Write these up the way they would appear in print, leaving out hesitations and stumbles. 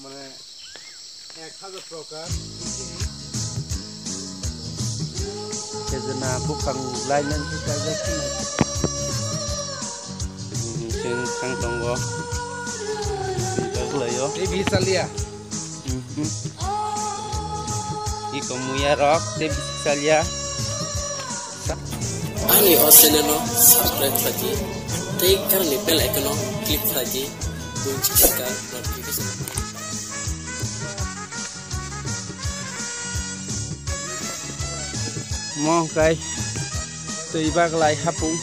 মানে 1000 প্রকার Kejena bukan lain kita jadi. Jeng kang tonggo. Kita yo. এই bisa lihat Iko muya rock te bisa lihat. Ani oseneno subscribe saji. Take kar ni bell icon click saji. Kunci ka notification. Mong kai tùy bác lại hapung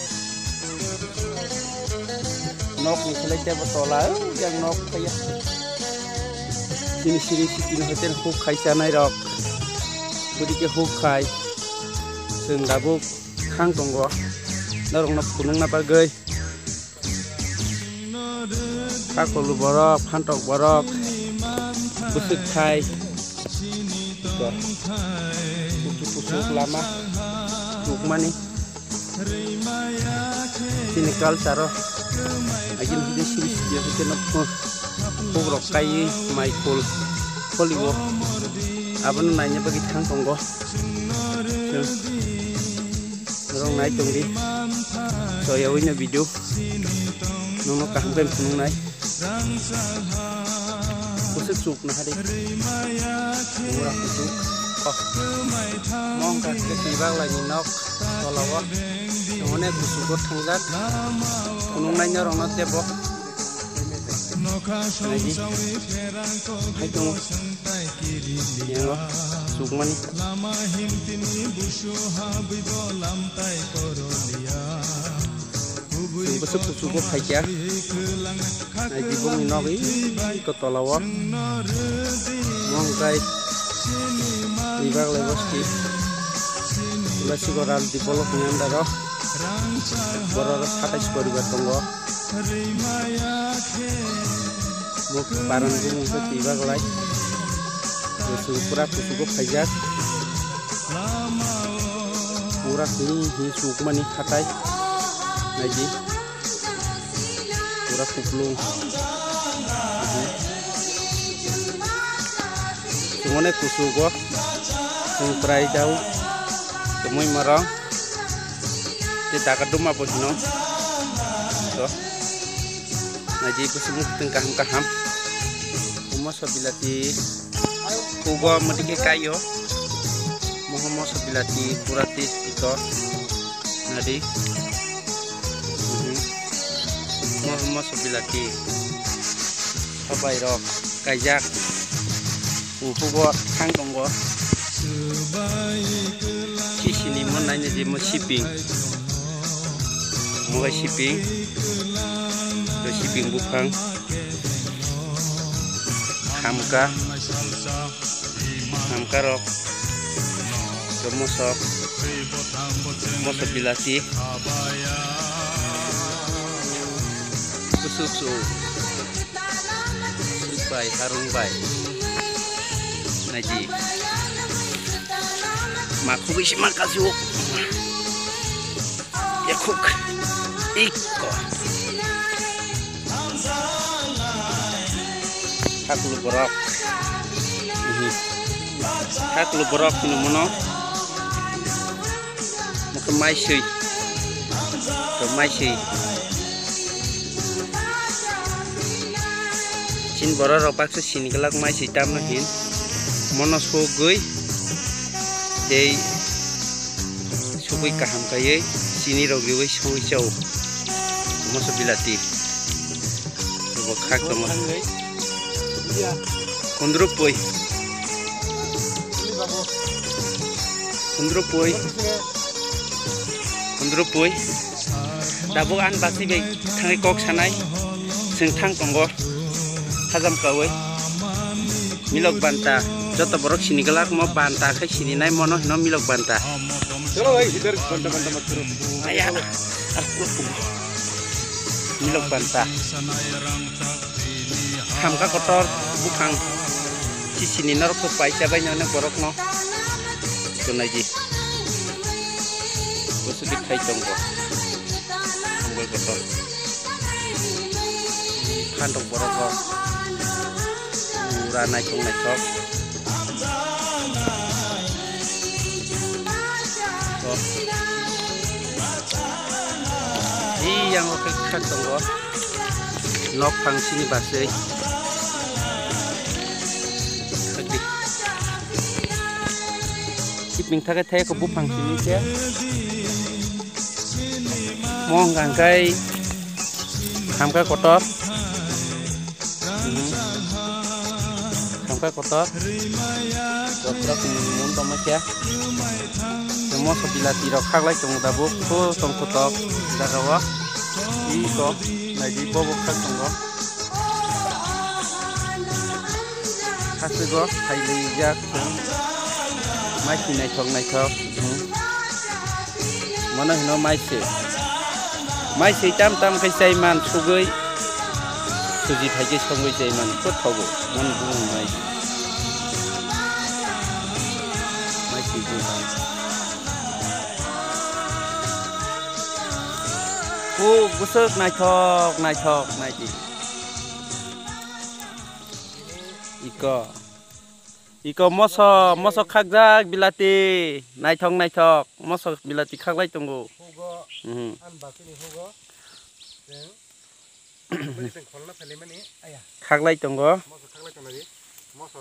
nok ni selai te botola yang nok kaya sini sini hotel huk khai sanai rok budi ke huk khai seng dabuk khang tonggo narong na punung na bagai kakolu borok phantok borok busuk khai pusuk lama suk mani sini kal caro agin hide siri dia hide na pogrok kai Michael Hollywood aban nanya bagi thang tonggo rong nai tong di so ya wina video nono kaham ben punung nai pusuk suk na hade murah pusuk mong ka ketibak lagi nok tolawa ngone kusukot thangjak kunung nai nyorong na tebo lagi hai tong yang sukman besok kusukot khaja lagi bung nok ko tolawa mong kai ibak legoski ulasi koral di polo penyandaro boror khatais paribar tonggo muk parang gung ke ibak lai pura kusugo khajak pura hi sukmani khatai naji pura kuplung semuanya kusugo yang perai jauh temui marang kita kadum apa sino so naji pesemu tengkah kaham umur sabilati kugo medike kayo mohon sabilati kurati itu nadi mohon sabilati apa irok kajak uhugo khang tonggo sini mana ni mau shipping do shipping bukang hamka rok moso bilati kusuk baik harung baik naji maku bisa makasih ya kuk iko haklu borok ini mono mau kemai sih cin borok paksa sini kelak mai sih tam nahin mono sogoi dei subui kaham kayai sini rogi wei soi chau moso bilati coba khak to mah kundrup poi dabuk an basi be thangai kok sanai sing thang tonggo hajam kawai milok banta joto borok sini kelak mau banta kai sini nai mono no milok banta चलो भाई इधर बंदा मत करो ayah milok banta hamka kotor bukang sini nor ko paisa banyak borok no kunaji kusuk khai tonggo ambul kotor kantong borok pura naithok naithok yang oke khak tongo nok pangsini basei khakdi kiping thake thai ko bu pangsini se mong gangkai hamka kotor hamka kotor kotor kumun tomasia semua sebila tirok khak lai tong dabu ko tong kotok darawa iko nadi bobo khak tongo khasego hailei jak mai si naithok mana hino mai se tam kai sai man sugoi suji thaike songoi sai man ko thogo mon bung mai si bung busuk naithok naiji iko moso khagjak bilati naithok moso bilati khaglai tongo hugo an bakini hugo jeng khulna phele mani aya khaglai tongo moso khaglai tongo ji moso